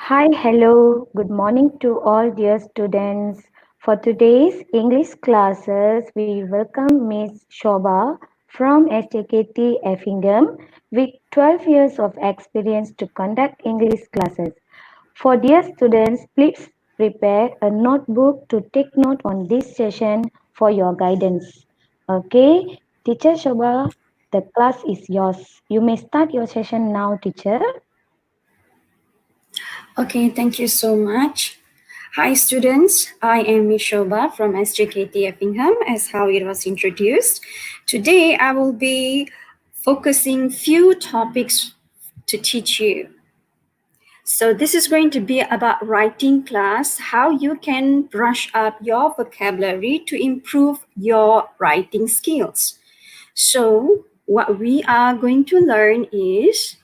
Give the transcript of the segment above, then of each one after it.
Hi, hello, good morning to all dear students. For today's English classes, we welcome Miss Shoba from STKT Effingham with 12 years of experience to conduct English classes. For dear students, please prepare a notebook to take note on this session for your guidance. Okay, Teacher Shoba, the class is yours. You may start your session now, teacher. Okay, thank you so much. Hi students, I am Miss Shoba from SJKT Effingham as how it was introduced. Today I will be focusing few topics to teach you. So this is going to be about writing class, how you can brush up your vocabulary to improve your writing skills. So what we are going to learn is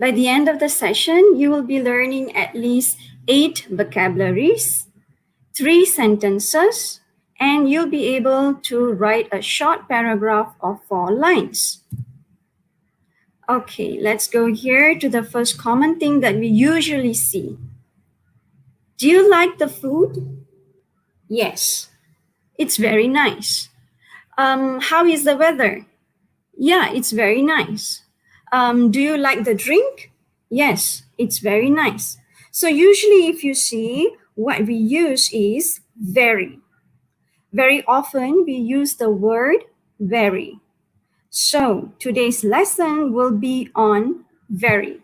by the end of the session, you will be learning at least 8 vocabularies, 3 sentences, and you'll be able to write a short paragraph of 4 lines. Okay, let's go here to the first common thing that we usually see. Do you like the food? Yes, it's very nice. How is the weather? Yeah, it's very nice. Do you like the drink? Yes, it's very nice. So usually if you see, what we use is very. Very often we use the word very. So today's lesson will be on very.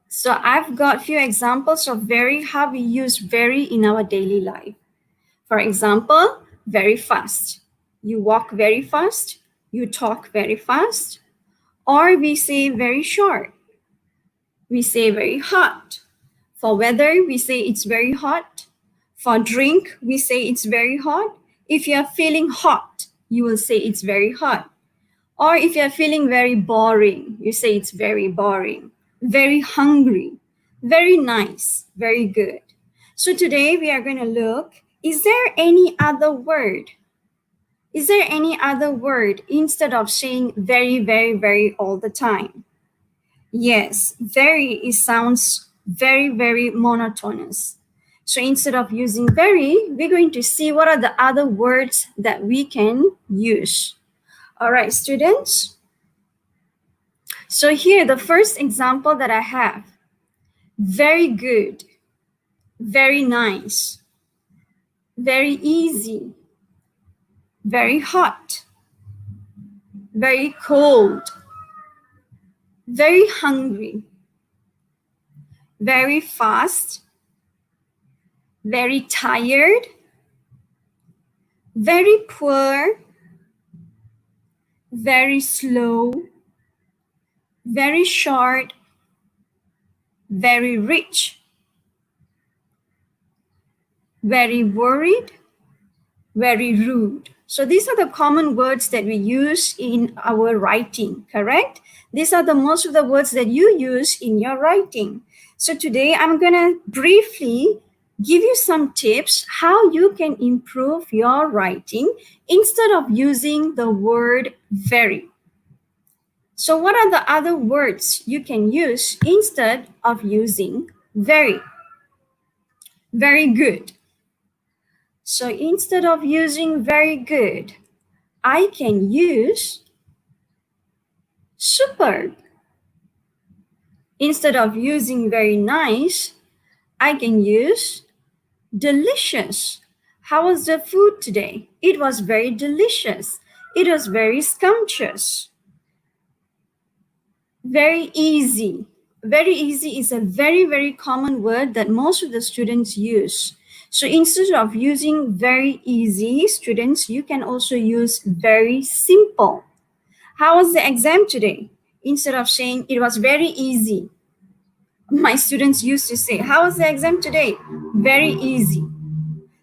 So I've got few examples of very, how we use very in our daily life. For example, very fast. You walk very fast. You talk very fast. Or we say very short. We say very hot. For weather, we say it's very hot. For drink, we say it's very hot. If you are feeling hot, you will say it's very hot. Or if you are feeling very boring, you say it's very boring. Very hungry, very nice, very good. So today we are going to look, is there any other word? Is there any other word instead of saying very, very, very all the time? Yes, very, it sounds very, very monotonous. So instead of using very, we're going to see what are the other words that we can use. All right, students. So here, the first example that I have, very good, very nice, very easy, very hot, very cold, very hungry, very fast, very tired, very poor, very slow, very short, very rich, very worried, very rude. So these are the common words that we use in our writing, correct? These are the most of the words that you use in your writing. So today I'm going to briefly give you some tips how you can improve your writing instead of using the word very. So what are the other words you can use instead of using very? Very good. So instead of using very good, I can use superb. Instead of using very nice, I can use delicious. How was the food today? It was very delicious. It was very scrumptious. Very easy. Very easy is a very, very common word that most of the students use. So instead of using very easy, students, you can also use very simple. How was the exam today? Instead of saying it was very easy, my students used to say, how was the exam today? Very easy.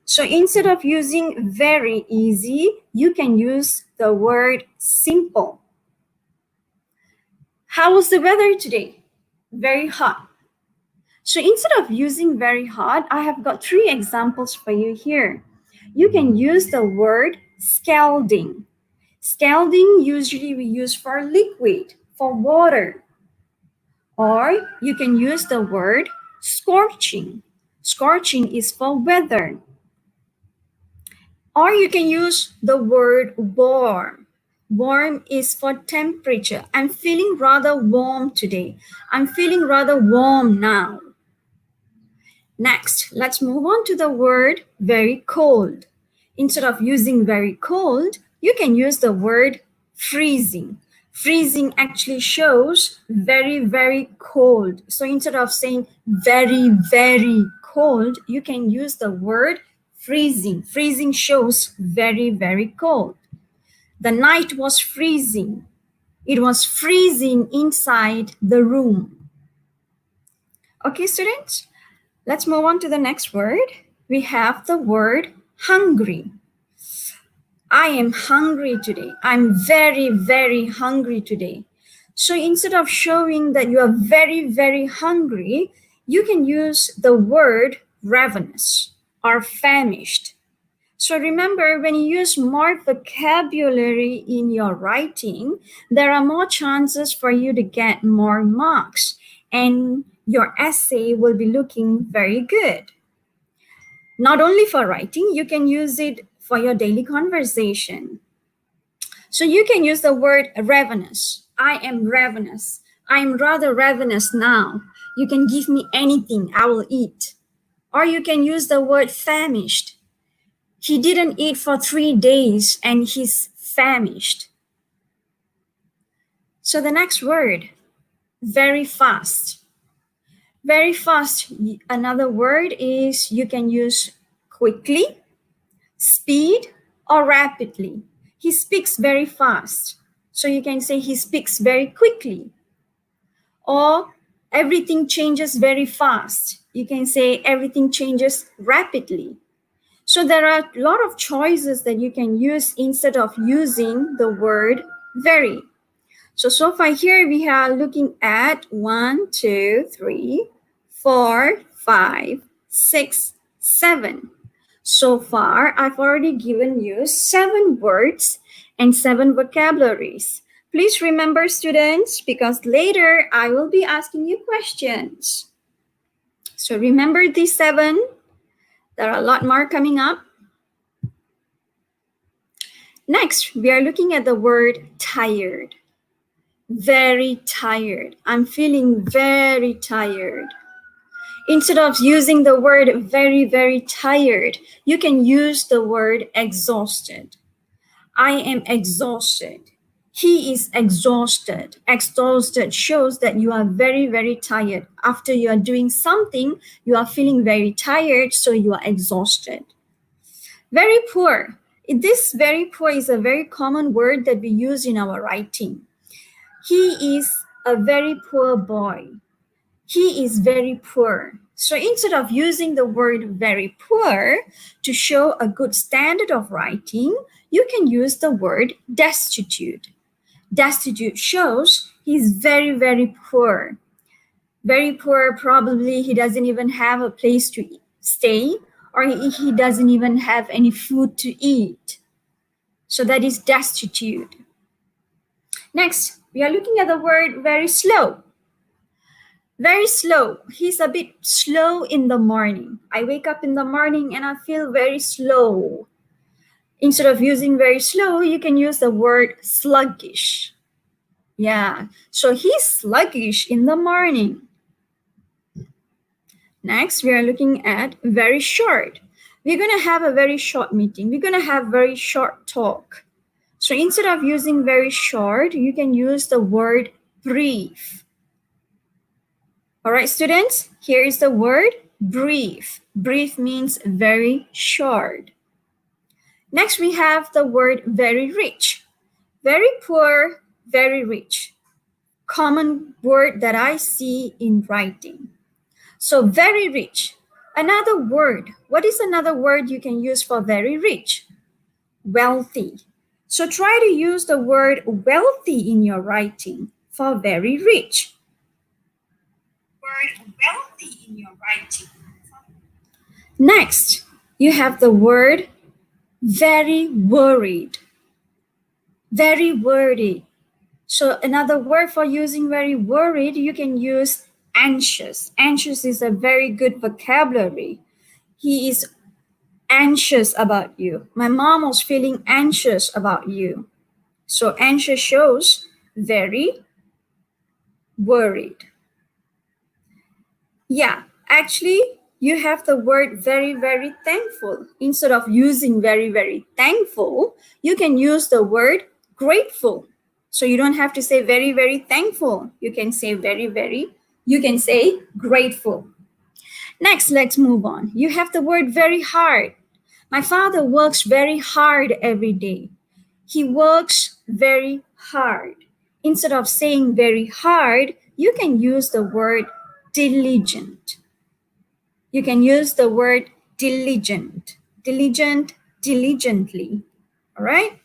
So instead of using very easy, you can use the word simple. How was the weather today? Very hot. So instead of using very hot, I have got 3 examples for you here. You can use the word scalding. Scalding usually we use for liquid. for water. Or you can use the word scorching. Scorching is for weather. Or you can use the word warm. Warm is for temperature. I'm feeling rather warm today. I'm feeling rather warm now. Next, let's move on to the word very cold. Instead of using very cold, you can use the word freezing. Freezing actually shows very, very cold. So instead of saying very, very cold, you can use the word freezing. Freezing shows very, very cold. The night was freezing. It was freezing inside the room. Okay, students? Let's move on to the next word. We have the word hungry. I am hungry today. I'm very, very hungry today. So instead of showing that you are very, very hungry, you can use the word ravenous or famished. So remember, when you use more vocabulary in your writing, there are more chances for you to get more marks, and your essay will be looking very good. Not only for writing, you can use it for your daily conversation. So you can use the word ravenous. I am ravenous. I'm rather ravenous now. You can give me anything, I will eat. Or you can use the word famished. He didn't eat for 3 days and he's famished. So the next word, very fast. Very fast, another word is you can use quickly, speed, or rapidly. He speaks very fast. So you can say he speaks very quickly. Or everything changes very fast. You can say everything changes rapidly. So there are a lot of choices that you can use instead of using the word very. So far here we are looking at 1, 2, 3, 4, 5, 6, 7. So far, I've already given you 7 words and 7 vocabularies. Please remember, students, because later I will be asking you questions. So remember these 7. There are a lot more coming up. Next, we are looking at the word tired. Very tired. I'm feeling very tired. Instead of using the word very, very tired, you can use the word exhausted. I am exhausted. He is exhausted. Exhausted shows that you are very, very tired. After you are doing something, you are feeling very tired, so you are exhausted. Very poor. This very poor is a very common word that we use in our writing. He is a very poor boy. He is very poor. So instead of using the word very poor to show a good standard of writing, you can use the word destitute. Destitute shows he's very, very poor. Very poor, probably he doesn't even have a place to stay, or he doesn't even have any food to eat. So that is destitute. Next, we are looking at the word very slow. Very slow. He's a bit slow in the morning. I wake up in the morning and I feel very slow. Instead of using very slow, you can use the word sluggish. Yeah, so he's sluggish in the morning. Next, we are looking at very short. We're going to have a very short meeting. We're going to have very short talk. So instead of using very short, you can use the word brief. All right, students, here is the word brief. Brief means very short. Next, we have the word very rich. Very poor, very rich. Common word that I see in writing. So very rich. Another word. What is another word you can use for very rich? Wealthy. So try to use the word wealthy in your writing for very rich. Word wealthy in your writing. Next, you have the word very worried. Very worried. So another word for using very worried, you can use anxious. Anxious is a very good vocabulary. He is anxious about you. My mom was feeling anxious about you. So anxious shows very worried. Yeah, actually, you have the word very, very thankful. Instead of using very, very thankful, you can use the word grateful. So you don't have to say very, very thankful. You can say you can say grateful. Next, let's move on. You have the word very hard. My father works very hard every day. He works very hard. Instead of saying very hard, you can use the word diligent. You can use the word diligent. Diligent, diligently. All right?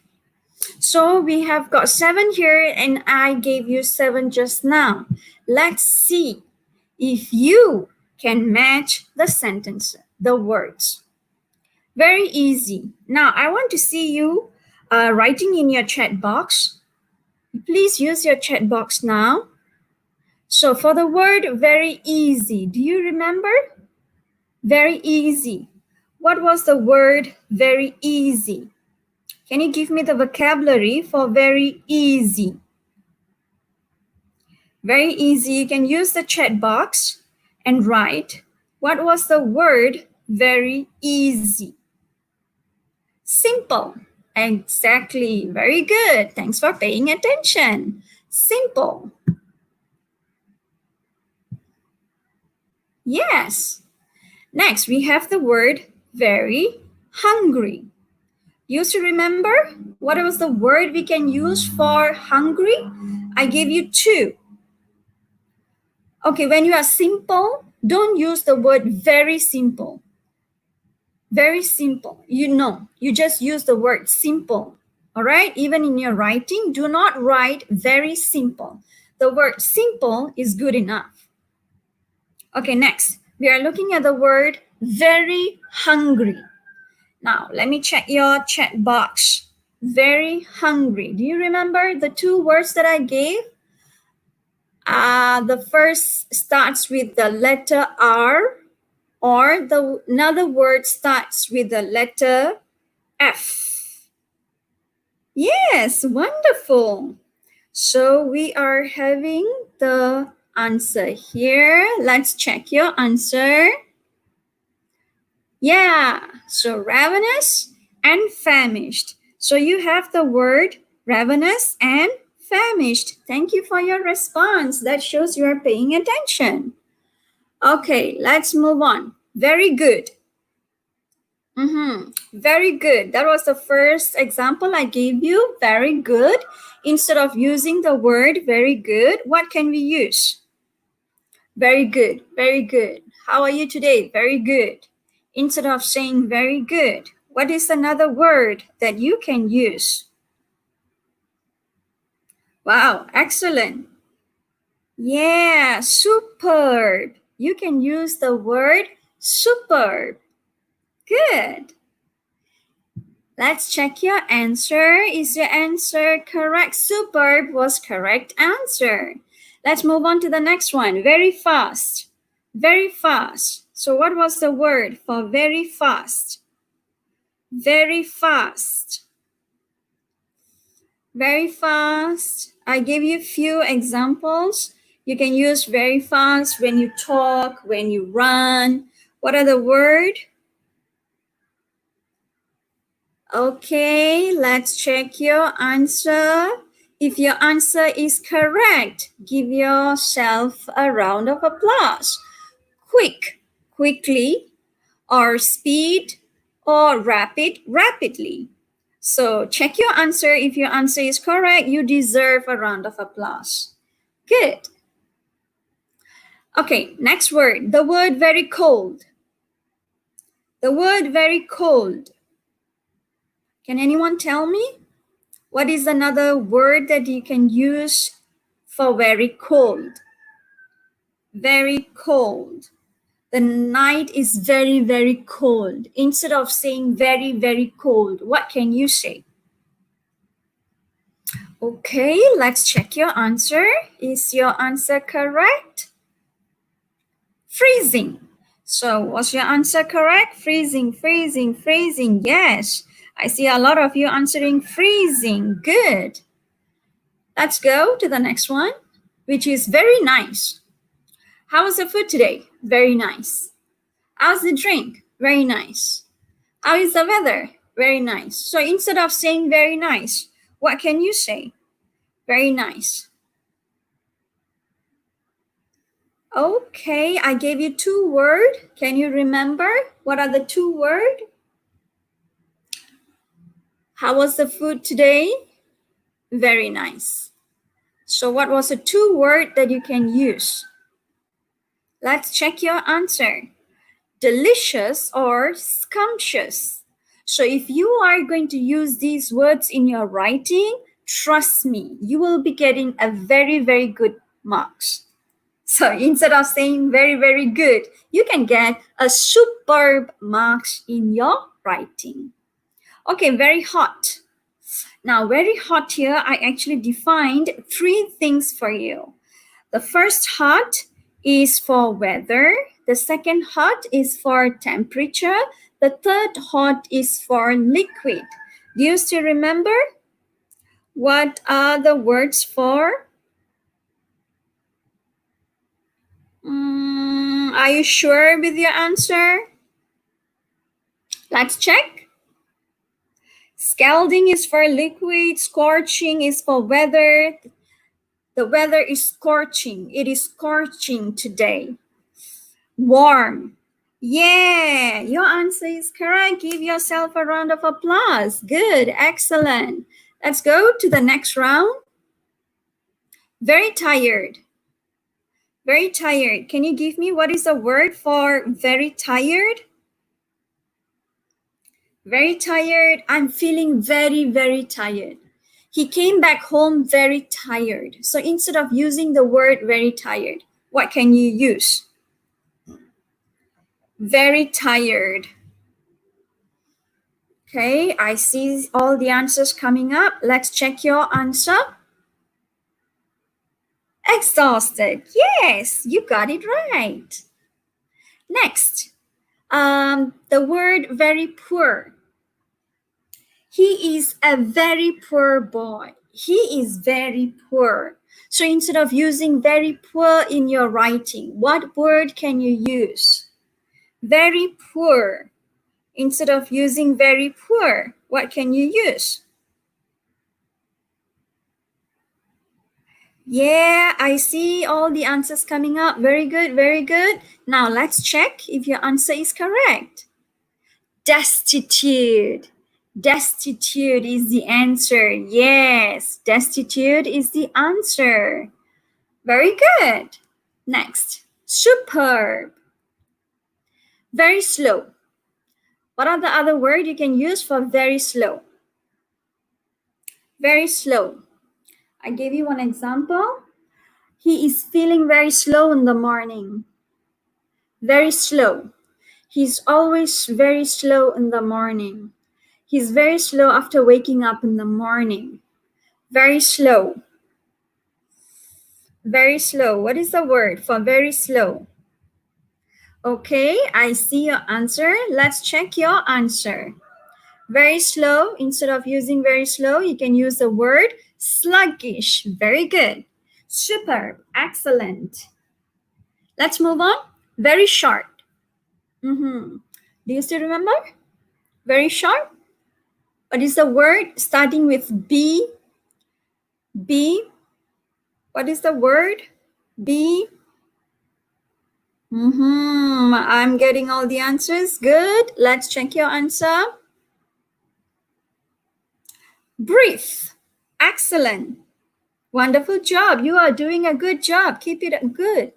So we have got 7 here, and I gave you 7 just now. Let's see if you can match the sentence, the words. Very easy. Now, I want to see you writing in your chat box. Please use your chat box now. So for the word very easy, do you remember? Very easy. What was the word very easy? Can you give me the vocabulary for very easy? Very easy. You can use the chat box and write, what was the word very easy? Simple. Exactly. Very good. Thanks for paying attention. Simple. Yes. Next, we have the word very hungry. You should remember what was the word we can use for hungry? I gave you 2. Okay, when you are simple, don't use the word very simple. Very simple. You just use the word simple. All right, even in your writing, do not write very simple. The word simple is good enough. Okay, next, we are looking at the word very hungry. Now, let me check your chat box. Very hungry. Do you remember the 2 words that I gave? The first starts with the letter R, or another word starts with the letter F. Yes, wonderful. So we are having the answer here. Let's check your answer. Yeah, so ravenous and famished. So you have the word ravenous and famished. Thank you for your response. That shows you are paying attention. Okay, let's move on. Very good. Very good. That was the first example I gave you. Very good. Instead of using the word very good, what can we use? Very good. Very good. How are you today? Very good. Instead of saying very good, what is another word that you can use? Wow, excellent. Yeah, superb. You can use the word superb. Good. Let's check your answer. Is your answer correct? Superb was correct answer. Let's move on to the next one. Very fast. Very fast. So what was the word for very fast? Very fast. Very fast. I gave you a few examples. You can use very fast when you talk, when you run. What are the words? Okay, let's check your answer. If your answer is correct, give yourself a round of applause. Quick, quickly, or speed, or rapid, rapidly. So check your answer. If your answer is correct, you deserve a round of applause. Good. Okay, next word. The word very cold. The word very cold. Can anyone tell me? What is another word that you can use for very cold? Very cold. The night is very, very cold. Instead of saying very, very cold, what can you say? Okay, let's check your answer. Is your answer correct? Freezing. So was your answer correct? Freezing, freezing, freezing. Yes. I see a lot of you answering freezing. Good. Let's go to the next one, which is very nice. How was the food today? Very nice. How's the drink? Very nice. How is the weather? Very nice. So instead of saying very nice, what can you say? Very nice. Okay, I gave you 2 words. Can you remember? What are the 2 words? How was the food today? Very nice. So what was the 2 word that you can use? Let's check your answer. Delicious or scrumptious. So if you are going to use these words in your writing, trust me, you will be getting a very, very good marks. So instead of saying very, very good, you can get a superb marks in your writing. Okay, very hot. Now, very hot here, I actually defined 3 things for you. The first hot is for weather. The second hot is for temperature. The third hot is for liquid. Do you still remember? What are the words for? Are you sure with your answer? Let's check. Scalding is for liquid. Scorching is for weather. The weather is scorching. It is scorching today. Warm. Yeah, your answer is correct. Give yourself a round of applause. Good, excellent. Let's go to the next round. Very tired. Very tired. Can you give me what is the word for very tired? Very tired. I'm feeling very, very tired. He came back home very tired. So instead of using the word very tired, what can you use? Very tired. Okay, I see all the answers coming up. Let's check your answer. Exhausted. Yes, you got it right. Next, the word very poor. He is a very poor boy. He is very poor. So instead of using very poor in your writing, what word can you use? Very poor. Instead of using very poor, what can you use? Yeah, I see all the answers coming up. Very good, very good. Now let's check if your answer is correct. Destitute. Destitute is the answer. Yes, destitute is the answer. Very good. Next, superb. Very slow. What are the other words you can use for very slow? Very slow. I gave you one example. He is feeling very slow in the morning. Very slow. He's always very slow in the morning. He's very slow after waking up in the morning. Very slow. Very slow. What is the word for very slow? Okay, I see your answer. Let's check your answer. Very slow. Instead of using very slow, you can use the word sluggish. Very good. Superb. Excellent. Let's move on. Very short. Do you still remember? Very short. What is the word starting with B? B. What is the word? B. I'm getting all the answers. Good. Let's check your answer. Brief. Excellent. Wonderful job. You are doing a good job. Keep it good.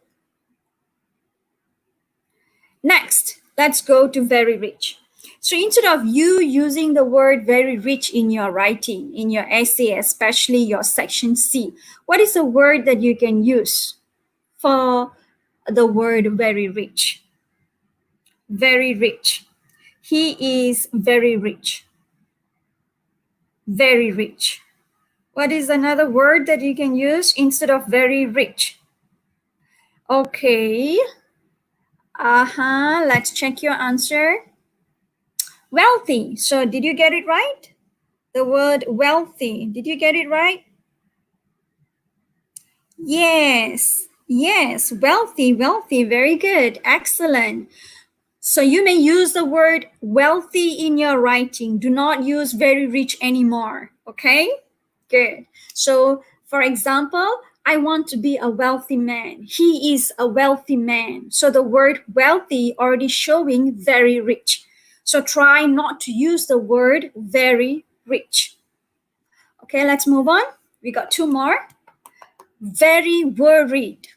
Next, let's go to very rich. So instead of you using the word very rich in your writing, in your essay, especially your section C, what is the word that you can use for the word very rich? Very rich. He is very rich. Very rich. What is another word that you can use instead of very rich? Okay. Let's check your answer. Wealthy. So did you get it right? The word wealthy. Did you get it right? Yes. Yes. Wealthy. Wealthy. Very good. Excellent. So you may use the word wealthy in your writing. Do not use very rich anymore. Okay? Good. So, for example, I want to be a wealthy man. He is a wealthy man. So the word wealthy already showing very rich. So try not to use the word very rich. Okay, let's move on. We got two more. Very worried.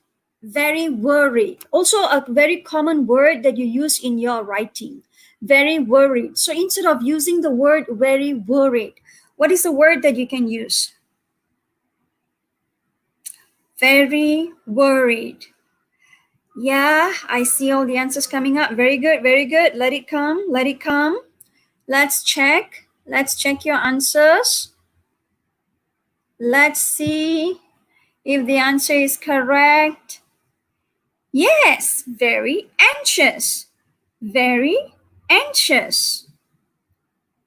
Very worried. Also a very common word that you use in your writing. Very worried. So instead of using the word very worried, what is the word that you can use? Very worried. Yeah, I see all the answers coming up. Very good, very good. Let it come, let it come. Let's check. Let's check your answers. Let's see if the answer is correct. Yes, very anxious. Very anxious.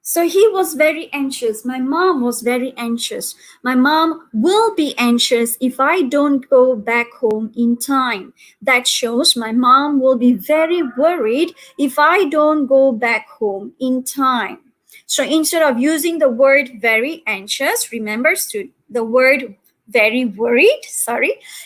So he was very anxious. My mom was very anxious. My mom will be anxious if I don't go back home in time. That shows my mom will be very worried if I don't go back home in time. So instead of using the word very anxious, remember the word very worried,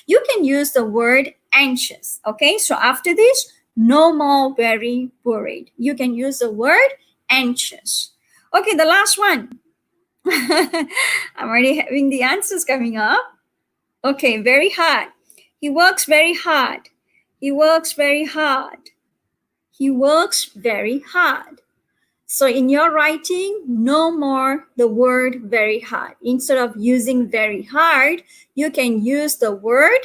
you can use the word anxious. Okay, so after this, no more very worried. You can use the word anxious. Okay, the last one. I'm already having the answers coming up. Okay, very hard. He works very hard. He works very hard. He works very hard. So in your writing, no more the word very hard. Instead of using very hard, you can use the word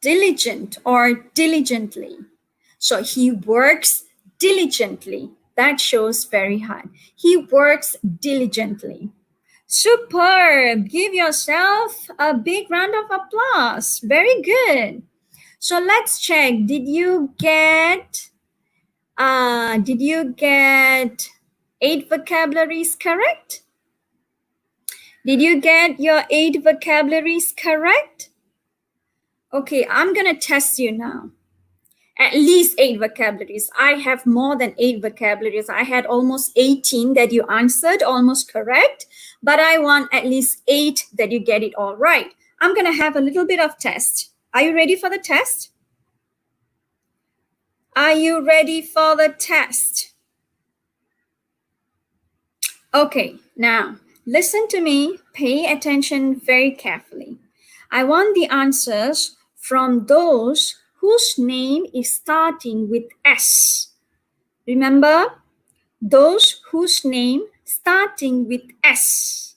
diligent or diligently. So he works diligently. That shows very hard. He works diligently. Superb. Give yourself a big round of applause. Very good. So let's check. Did you get 8 vocabularies correct? Did you get your 8 vocabularies correct? Okay, I'm gonna test you now. At least 8 vocabularies. I have more than 8 vocabularies. I had almost 18 that you answered almost correct, but I want at least 8 that you get it all right. I'm going to have a little bit of test. Are you ready for the test? Are you ready for the test? Okay, now listen to me. Pay attention very carefully. I want the answers from those whose name is starting with S. Remember, those whose name starting with S.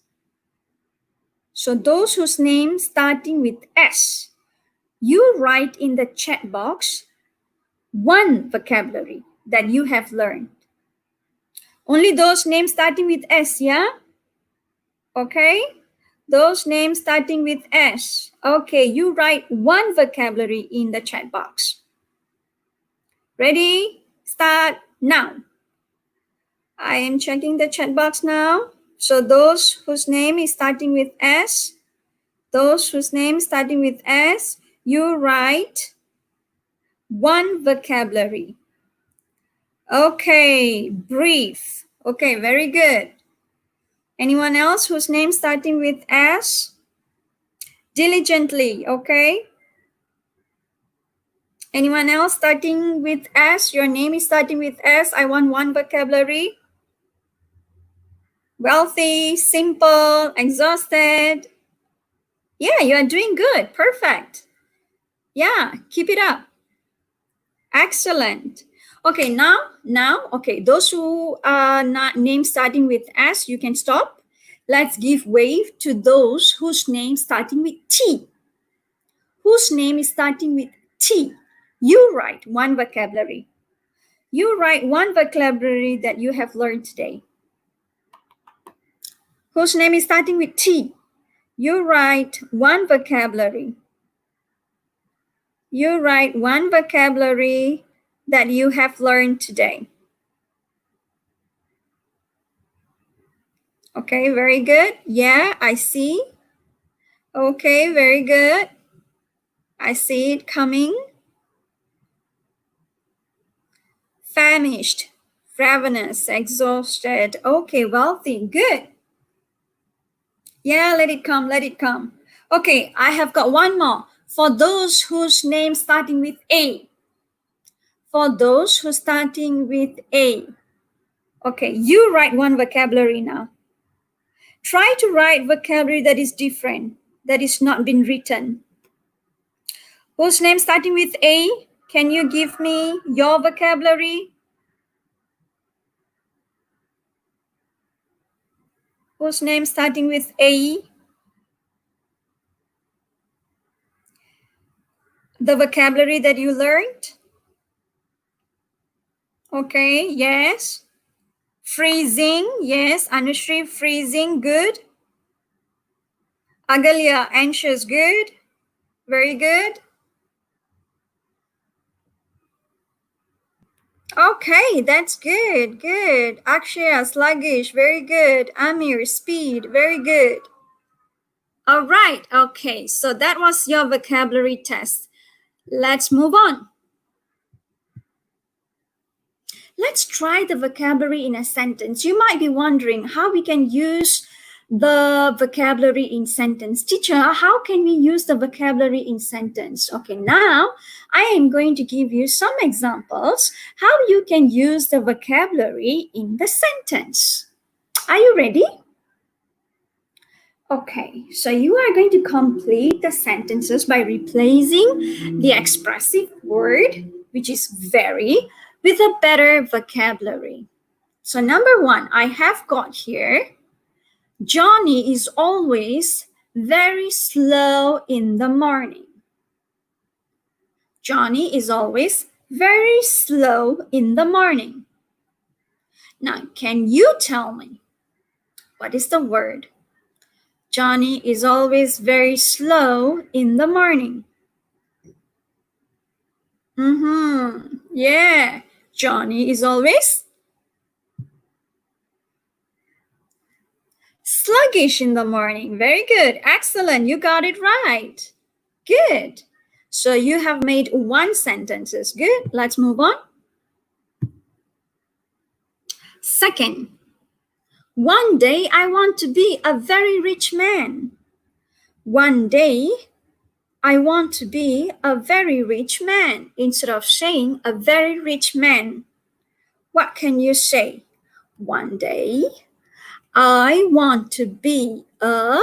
So those whose name starting with S, you write in the chat box one vocabulary that you have learned. Only those names starting with S, yeah? Okay? Those names starting with S. Okay, you write one vocabulary in the chat box. Ready? Start now. I am checking the chat box now. So those whose name is starting with S, those whose name is starting with S, you write one vocabulary. Okay, brief. Okay, very good. Anyone else whose name starting with S? Diligently, okay? Anyone else starting with S? Your name is starting with S. I want one vocabulary. Wealthy, simple, exhausted. Yeah, you are doing good. Perfect. Yeah, keep it up. Excellent. Okay, okay, those who are not names starting with S, you can stop. Let's give wave to those whose name starting with T. Whose name is starting with T? You write one vocabulary. You write one vocabulary that you have learned today. Whose name is starting with T? You write one vocabulary. You write one vocabulary that you have learned today. Okay, very good. Yeah, I see. Okay, very good. I see it coming. Famished, ravenous, exhausted. Okay, wealthy. Good. Yeah, let it come, let it come. Okay, I have got one more. For those whose name starting with A. For those who starting with A. Okay, you write one vocabulary now. Try to write vocabulary that is different, that is not been written. Whose name starting with A? Can you give me your vocabulary? Whose name starting with A? The vocabulary that you learned? Okay, yes. Freezing, yes. Anushri, freezing, good. Agalia, anxious, good. Very good. Okay, that's good, good. Akshaya, sluggish, very good. Amir, speed, very good. All right, okay, so that was your vocabulary test. Let's move on. Let's try the vocabulary in a sentence. You might be wondering how we can use the vocabulary in sentence. Teacher, how can we use the vocabulary in sentence? Okay, now I am going to give you some examples how you can use the vocabulary in the sentence. Are you ready? Okay, so you are going to complete the sentences by replacing the expressive word, which is very, with a better vocabulary. So number one, I have got here, Johnny is always very slow in the morning. Johnny is always very slow in the morning. Now, can you tell me what is the word? Johnny is always very slow in the morning. Yeah, Johnny is always sluggish in the morning. Very good. Excellent. You got it right. Good. So you have made one sentence. Good. Let's move on. Second, one day I want to be a very rich man. One day I want to be a very rich man. Instead of saying a very rich man, what can you say? One day I want to be a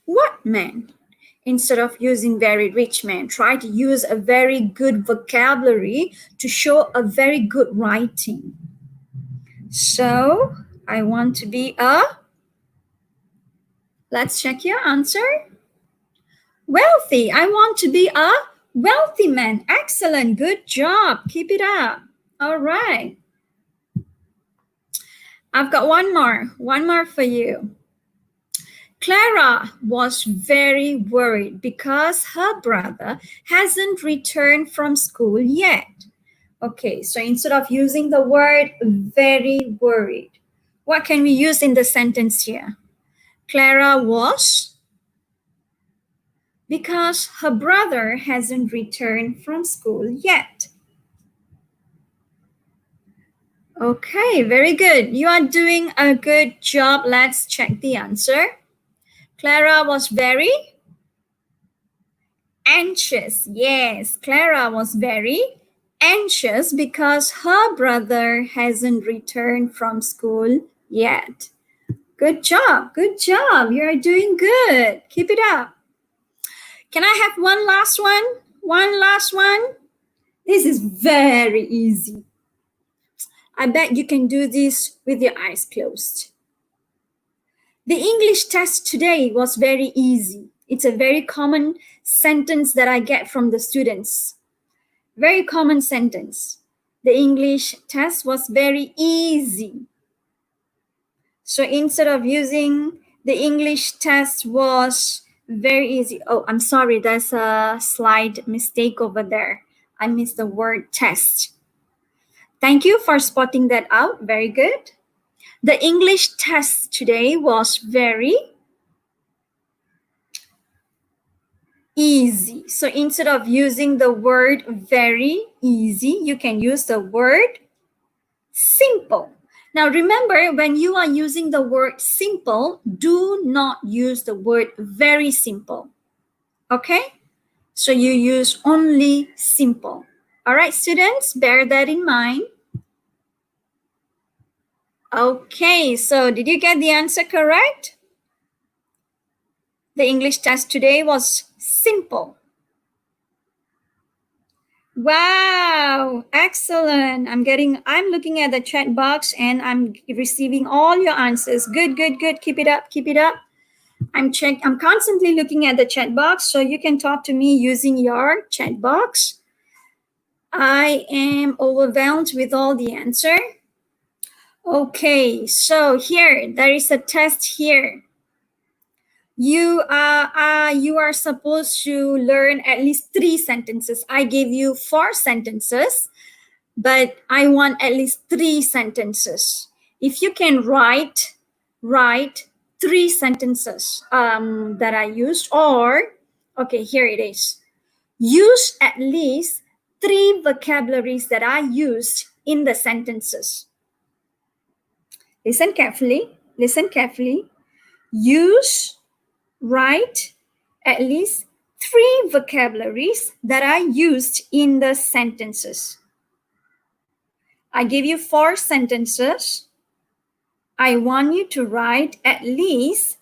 what man? Instead of using very rich man, try to use a very good vocabulary to show a very good writing. So, I want to be a, let's check your answer. Wealthy. I want to be a wealthy man. Excellent. Good job. Keep it up. All right. I've got one more for you. Clara was very worried because her brother hasn't returned from school yet. Okay, so instead of using the word very worried, what can we use in the sentence here? Clara was because her brother hasn't returned from school yet. Okay, very good. You are doing a good job. Let's check the answer. Clara was very anxious. Yes, Clara was very anxious because her brother hasn't returned from school yet. Good job. Good job. You're doing good. Keep it up. Can I have one last one? One last one? This is very easy. I bet you can do this with your eyes closed. The English test today was very easy. It's a very common sentence that I get from the students. Very common sentence. The English test was very easy. So instead of using the English test was very easy. Oh, I'm sorry, there's a slide mistake over there. I missed the word test. Thank you for spotting that out. Very good. The English test today was very easy. So instead of using the word very easy, you can use the word simple. Now remember, when you are using the word simple, do not use the word very simple. Okay? So you use only simple. All right, students, bear that in mind. Okay, so did you get the answer correct? The English test today was simple. Wow, excellent. I'm looking at the chat box and I'm receiving all your answers. Good, good, good. Keep it up, keep it up. I'm constantly looking at the chat box, so you can talk to me using your chat box. I am overwhelmed with all the answer. Okay, so here, there is a test here. You are supposed to learn at least 3 sentences. I gave you 4 sentences, but I want at least 3 sentences. If you can write 3 sentences that I used, or, okay, here it is. Use at least 3 vocabularies that I used in the sentences. Listen carefully, listen carefully. Write at least 3 vocabularies that I used in the sentences. I give you 4 sentences. I want you to write at least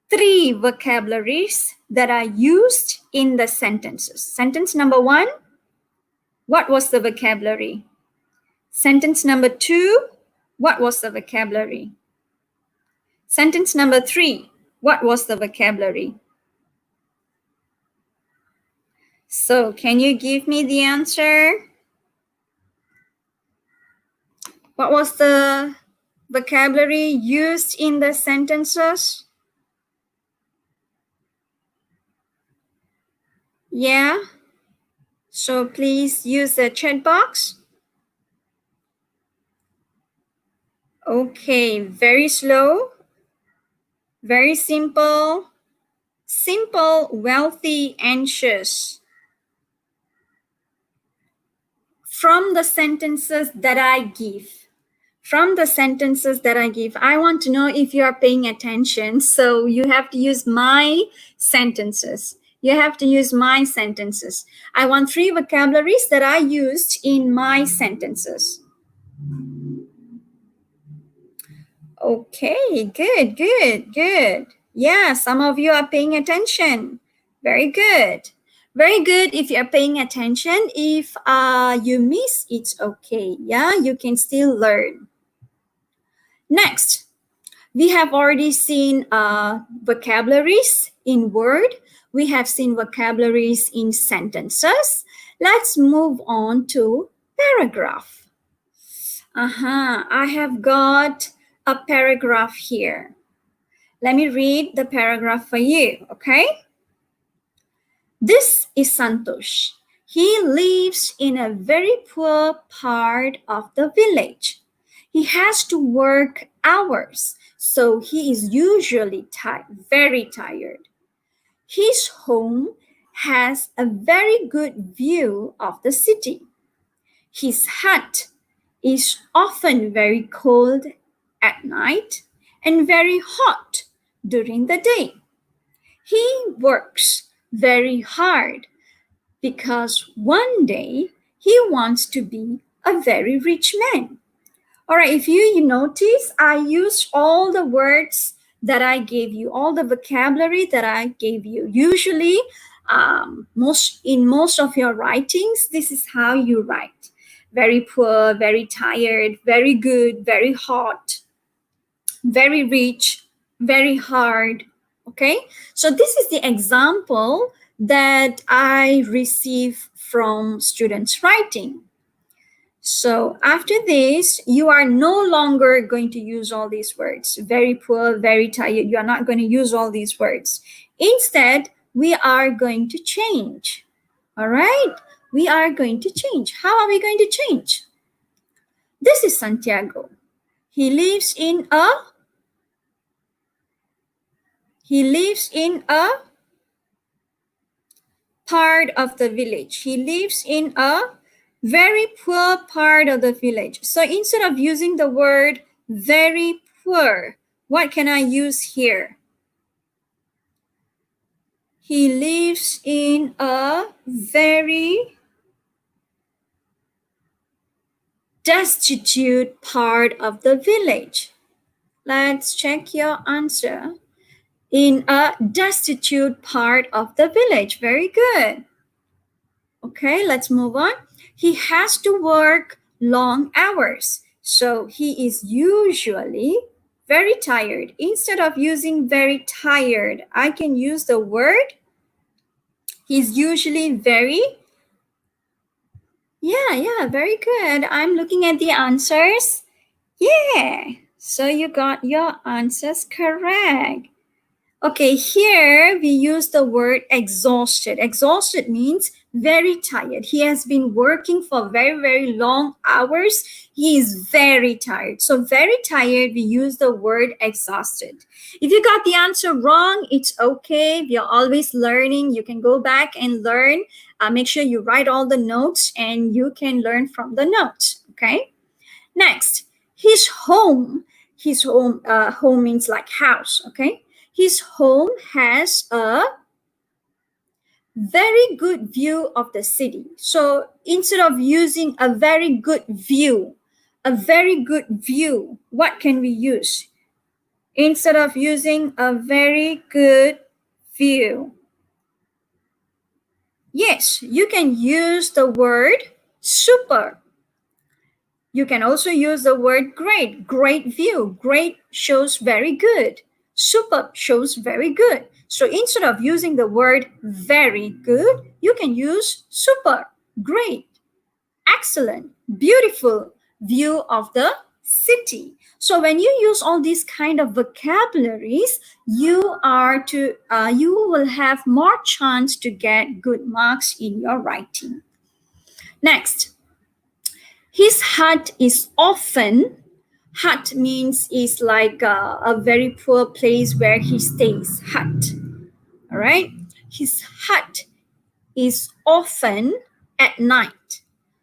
3 vocabularies that are used in the sentences. Sentence number 1, what was the vocabulary? Sentence number 2, what was the vocabulary? Sentence number 3, what was the vocabulary? So can you give me the answer? What was the vocabulary used in the sentences? Yeah? So please use the chat box. Okay, very slow, very simple. Simple, wealthy, anxious. From the sentences that I give, I want to know if you are paying attention. So you have to use my sentences. I want 3 vocabularies that I used in my sentences. Okay, good, good, good. Yeah, some of you are paying attention. Very good. Very good if you're paying attention. If you miss, it's okay. Yeah, you can still learn. Next, we have already seen vocabularies in word. We have seen vocabularies in sentences. Let's move on to paragraph. I have got a paragraph here. Let me read the paragraph for you, okay? This is Santosh. He lives in a very poor part of the village. He has to work hours, so he is usually very tired. His home has a very good view of the city. His hut is often very cold at night and very hot during the day. He works very hard because one day he wants to be a very rich man. All right, if you notice, I used all the words that I gave you, all the vocabulary that I gave you. Usually, in most of your writings, this is how you write. Very poor, very tired, very good, very hot, very rich, very hard. Okay, so this is the example that I receive from students writing. So after this, you are no longer going to use all these words. Very poor, very tired. You are not going to use all these words. Instead, we are going to change. All right? We are going to change. How are we going to change? This is Santiago. He lives in a part of the village. He lives in a very poor part of the village. So instead of using the word very poor, what can I use here? He lives in a very destitute part of the village. Let's check your answer. In a destitute part of the village. Very good. Okay, let's move on. He has to work long hours. So he is usually very tired. Instead of using very tired, I can use the word he's usually very. Yeah, very good. I'm looking at the answers. Yeah, so you got your answers correct. Okay, here we use the word exhausted. Exhausted means very tired. He has been working for very, very long hours. He is very tired. So very tired, we use the word exhausted. If you got the answer wrong, it's okay. We are always learning. You can go back and learn. Make sure you write all the notes and you can learn from the notes, okay? Next, his home. Home means like house, okay? His home has a very good view of the city. So instead of using a very good view, what can we use? Instead of using a very good view, yes, you can use the word super. You can also use the word great. Great view. Great shows very good. Superb shows very good. So instead of using the word very good, you can use super, great, excellent, beautiful view of the city. So when you use all these kind of vocabularies, you will have more chance to get good marks in your writing. Next, his hut is often. Hut means is like a very poor place where he stays. Hut. All right. His hut is often at night.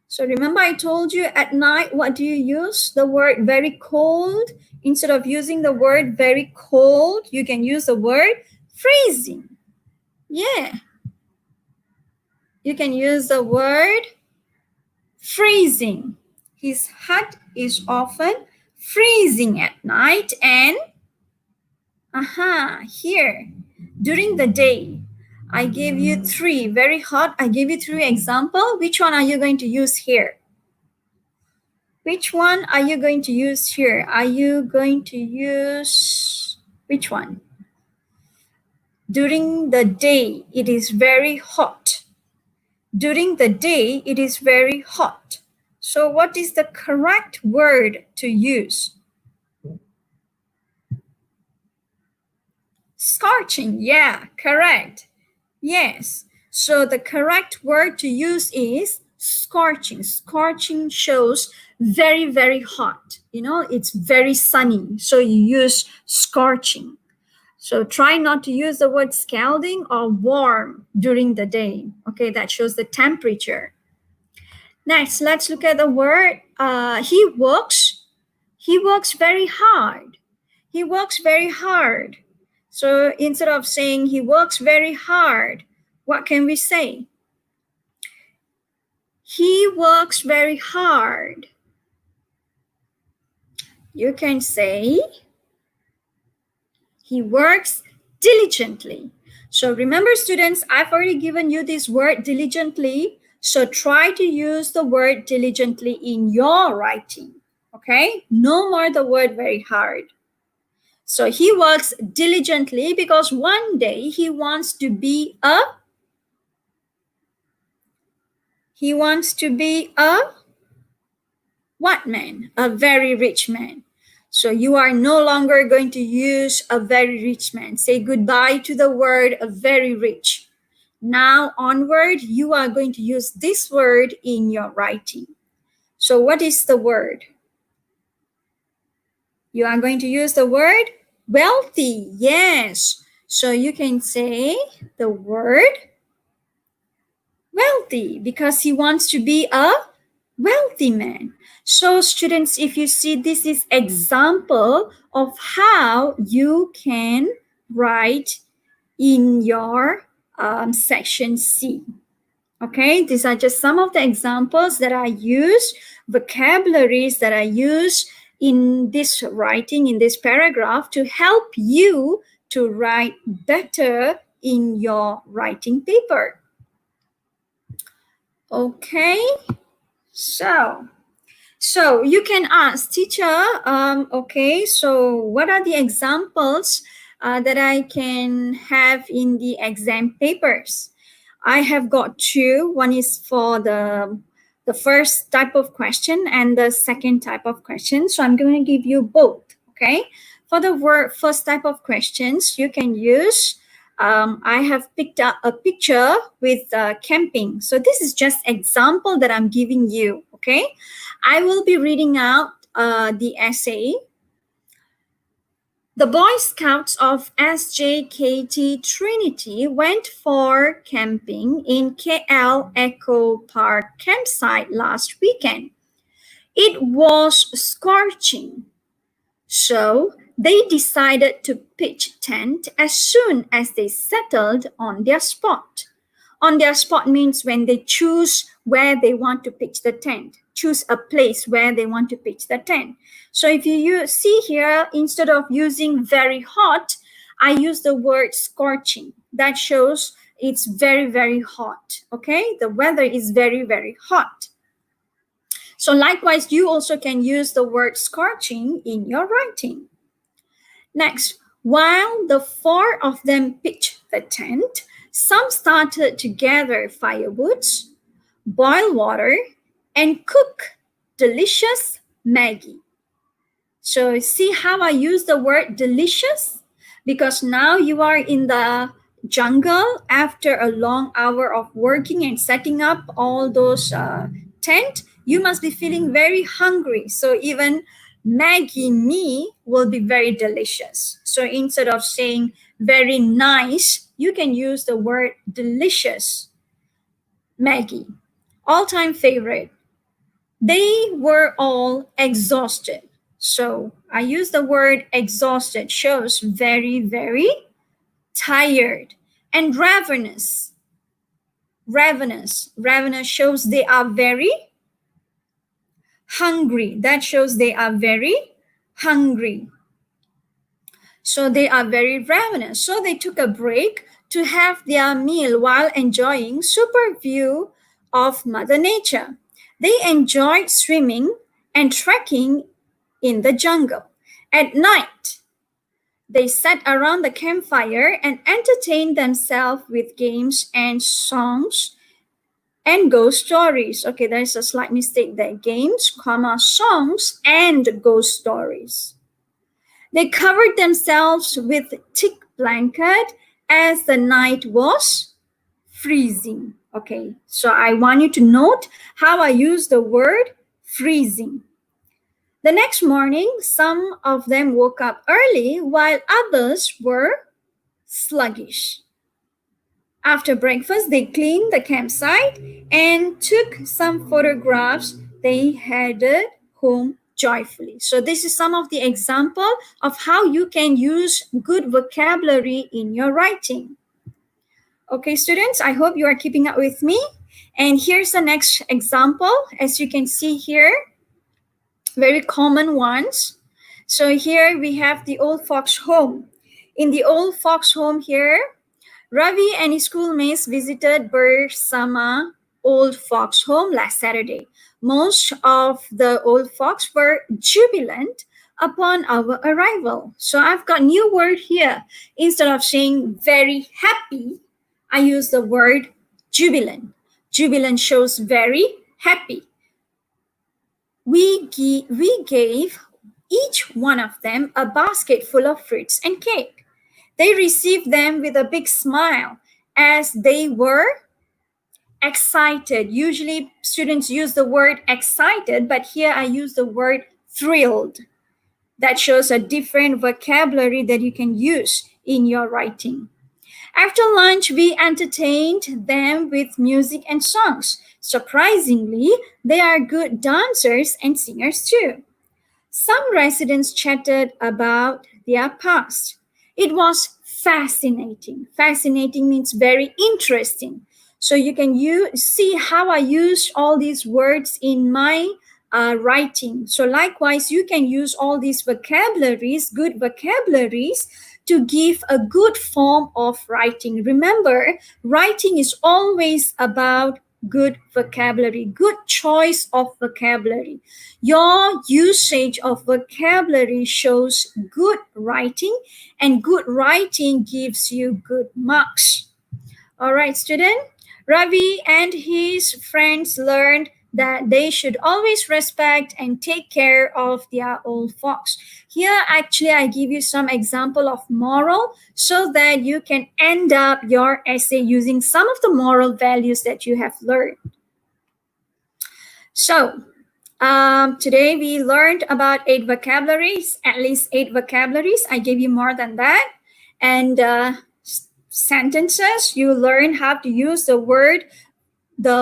So remember I told you at night, what do you use? The word very cold. Instead of using the word very cold, you can use the word freezing. Yeah. You can use the word freezing. His hut is often freezing at night and here during the day I gave you three very hot. I gave you three example. Which one are you going to use here? Which one are you going to use here? Are you going to use which one? During the day it is very hot. During the day it is very hot. So what is the correct word to use? Scorching. Yeah, correct. Yes. So the correct word to use is scorching. Scorching shows very, very hot. You know, it's very sunny. So you use scorching. So try not to use the word scalding or warm during the day. Okay, that shows the temperature. Next, let's look at the word he works. He works very hard. He works very hard. So instead of saying he works very hard, what can we say? He works very hard. You can say he works diligently. So remember, students, I've already given you this word diligently. So try to use the word diligently in your writing. Okay? No more the word very hard. So he works diligently because one day he wants to be a What man? A very rich man. So you are no longer going to use a very rich man. Say goodbye to the word a very rich. Now onward, you are going to use this word in your writing. So what is the word? You are going to use the word wealthy. Yes. So you can say the word wealthy because he wants to be a wealthy man. So students, if you see, this is example of how you can write in your section C. Okay, these are just some of the examples that I use, vocabularies that I use in this writing, in this paragraph, to help you to write better in your writing paper. Okay, so you can ask, teacher, okay, so what are the examples that I can have in the exam papers? I have got two. One is for the first type of question and the second type of question. So I'm going to give you both, okay? For the first type of questions, you can use, I have picked up a picture with camping. So this is just example that I'm giving you, okay? I will be reading out the essay. The Boy Scouts of SJKT Trinity went for camping in KL Echo Park campsite last weekend. It was scorching, so they decided to pitch tent as soon as they settled on their spot. On their spot means when they choose where they want to pitch the tent, choose a place where they want to pitch the tent. So if you see here, instead of using very hot, I use the word scorching. That shows it's very, very hot. Okay, the weather is very, very hot. So likewise, you also can use the word scorching in your writing. Next, while the four of them pitched the tent, some started to gather firewoods, boil water, and cook delicious Maggie. So see how I use the word delicious? Because now you are in the jungle after a long hour of working and setting up all those tent. You must be feeling very hungry. So even Maggie mee will be very delicious. So instead of saying very nice, you can use the word delicious. Maggie, all-time favorite. They were all exhausted. So I use the word exhausted, shows very, very tired. And ravenous. Ravenous. Ravenous shows they are very hungry. That shows they are very hungry. So they are very ravenous. So they took a break to have their meal while enjoying super view of Mother Nature. They enjoyed swimming and trekking in the jungle. At night, they sat around the campfire and entertained themselves with games and songs and ghost stories. Okay, there's a slight mistake there. Games, comma, songs and ghost stories. They covered themselves with thick blanket as the night was freezing. Okay, so I want you to note how I use the word freezing. The next morning, some of them woke up early while others were sluggish. After breakfast, they cleaned the campsite and took some photographs. They headed home joyfully. So this is some of the example of how you can use good vocabulary in your writing. Okay, students, I hope you are keeping up with me. And here's the next example. As you can see here, very common ones. So here we have the old fox home. In the old fox home here, Ravi and his schoolmates visited Bersama Old Fox Home last Saturday. Most of the old fox were jubilant upon our arrival. So I've got new word here. Instead of saying very happy, I use the word jubilant. Jubilant shows very happy. we gave each one of them a basket full of fruits and cake. They received them with a big smile as they were excited. Usually students use the word excited, but here I use the word thrilled. That shows a different vocabulary that you can use in your writing. After lunch, we entertained them with music and songs. Surprisingly, they are good dancers and singers too. Some residents chatted about their past. It was fascinating. Fascinating means very interesting. So you can see how I use all these words in my writing. So likewise, you can use all these vocabularies, good vocabularies, to give a good form of writing. Remember, writing is always about good vocabulary, good choice of vocabulary. Your usage of vocabulary shows good writing, and good writing gives you good marks. All right, student. Ravi and his friends learned that they should always respect and take care of their old folks. Here, actually, I give you some example of moral so that you can end up your essay using some of the moral values that you have learned. So, today we learned about 8 vocabularies, at least 8 vocabularies. I gave you more than that. And sentences, you learn how to use the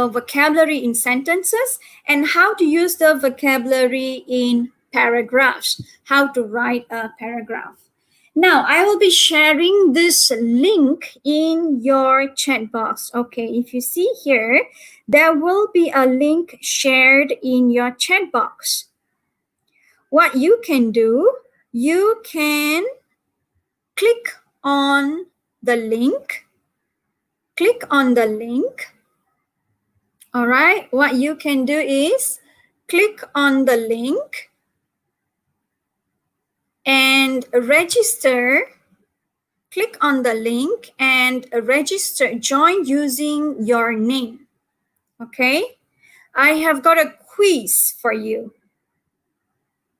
vocabulary in sentences, and how to use the vocabulary in paragraphs, how to write a paragraph. Now, I will be sharing this link in your chat box. Okay, if you see here, there will be a link shared in your chat box. What you can do, you can click on the link. Click on the link. All right, what you can do is click on the link and register. Click on the link and register, join using your name. Okay, I have got a quiz for you.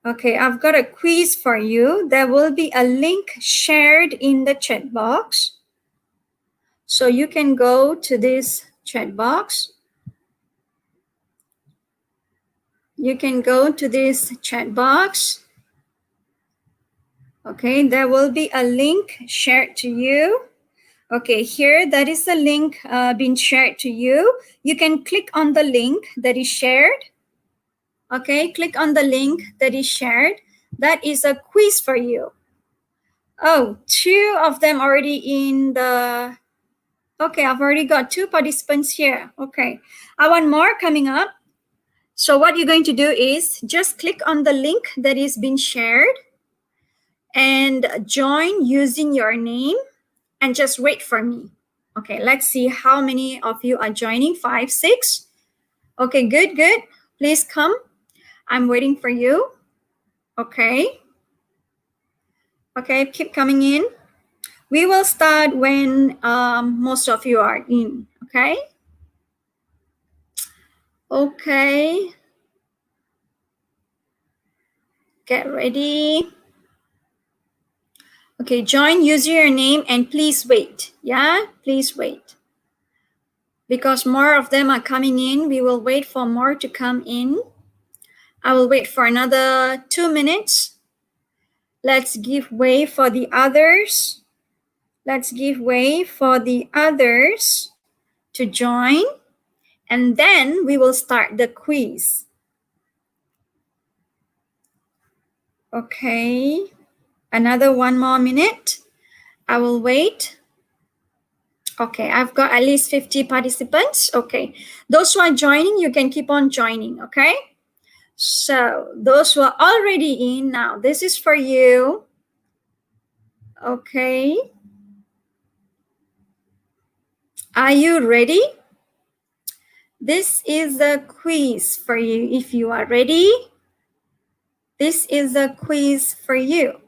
Okay, I've got a quiz for you. There will be a link shared in the chat box. So you can go to this chat box. You can go to this chat box. Okay, there will be a link shared to you. Okay, here that is the link being shared to you. You can click on the link that is shared. Okay, click on the link that is shared. That is a quiz for you. Oh, 2 of them already in the... Okay, I've already got 2 participants here. Okay, I want more coming up. So what you're going to do is just click on the link that is being shared and join using your name and just wait for me. Okay, let's see how many of you are joining. 5, 6. Okay, good, good. Please come. I'm waiting for you. Okay. Okay, keep coming in. We will start when most of you are in. Okay. Okay. Get ready. Okay, join using your name and please wait. Yeah, please wait. Because more of them are coming in, we will wait for more to come in. I will wait for another 2 minutes. Let's give way for the others. Let's give way for the others to join. And then we will start the quiz. Okay, another 1 more minute. I will wait. Okay, I've got at least 50 participants. Okay, those who are joining, you can keep on joining, okay? So those who are already in now, this is for you. Okay. Are you ready? This is the quiz for you. If you are ready, this is the quiz for you.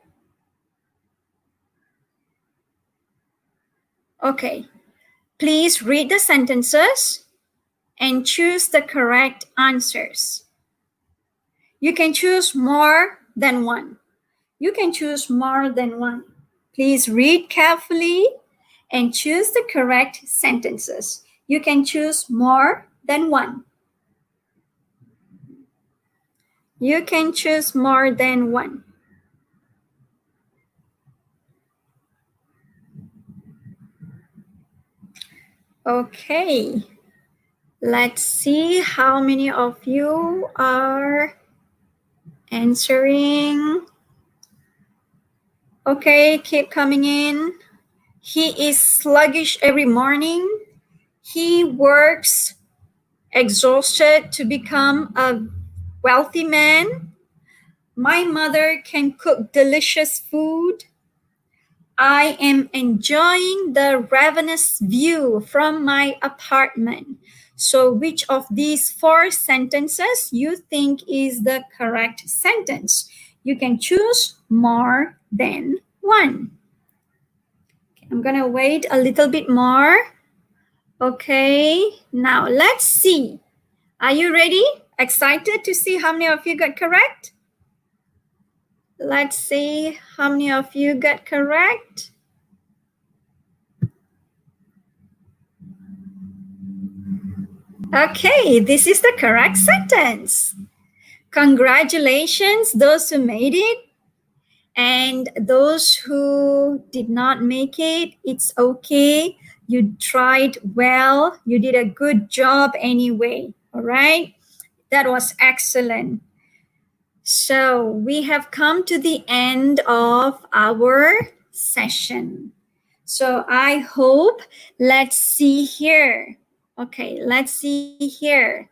Okay, please read the sentences and choose the correct answers. You can choose more than one. You can choose more than one. Please read carefully and choose the correct sentences. You can choose more than one. You can choose more than one. Okay, let's see how many of you are answering. Okay, keep coming in. He is sluggish every morning. He works exhausted to become a wealthy man. My mother can cook delicious food. I am enjoying the ravenous view from my apartment. So, which of these four sentences you think is the correct sentence? You can choose more than one. I'm gonna wait a little bit more. Okay, now let's see. Are you ready? Excited to see how many of you got correct? Let's see how many of you got correct. Okay, this is the correct sentence. Congratulations, those who made it. And those who did not make it, it's okay. You tried well. You did a good job anyway. All right. That was excellent. So we have come to the end of our session. So I hope, let's see here. Okay, let's see here.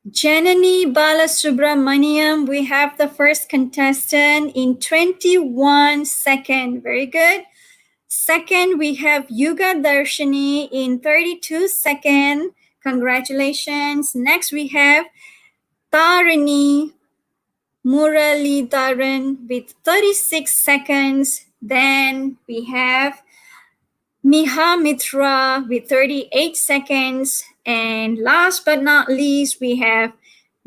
Janani Balasubramaniam, we have the first contestant in 21 seconds. Very good. Second, we have Yuga Darshini in 32 seconds. Congratulations. Next, we have Tarini Muralidharan with 36 seconds. Then we have Miha Mitra with 38 seconds. And last but not least, we have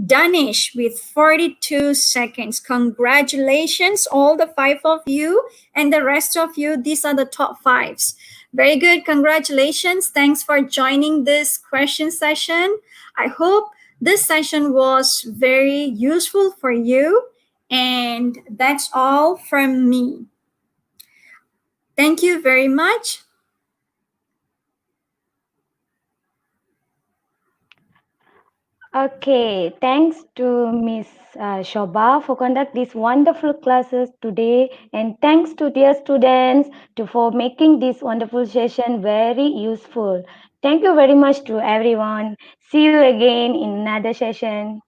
Danish with 42 seconds. Congratulations, all the five of you and the rest of you. These are the top fives. Very good. Congratulations. Thanks for joining this question session. I hope this session was very useful for you. And that's all from me. Thank you very much. Okay, thanks to Miss Shoba for conduct these wonderful classes today, and thanks to dear students for making this wonderful session very useful. Thank you very much to everyone. See you again in another session.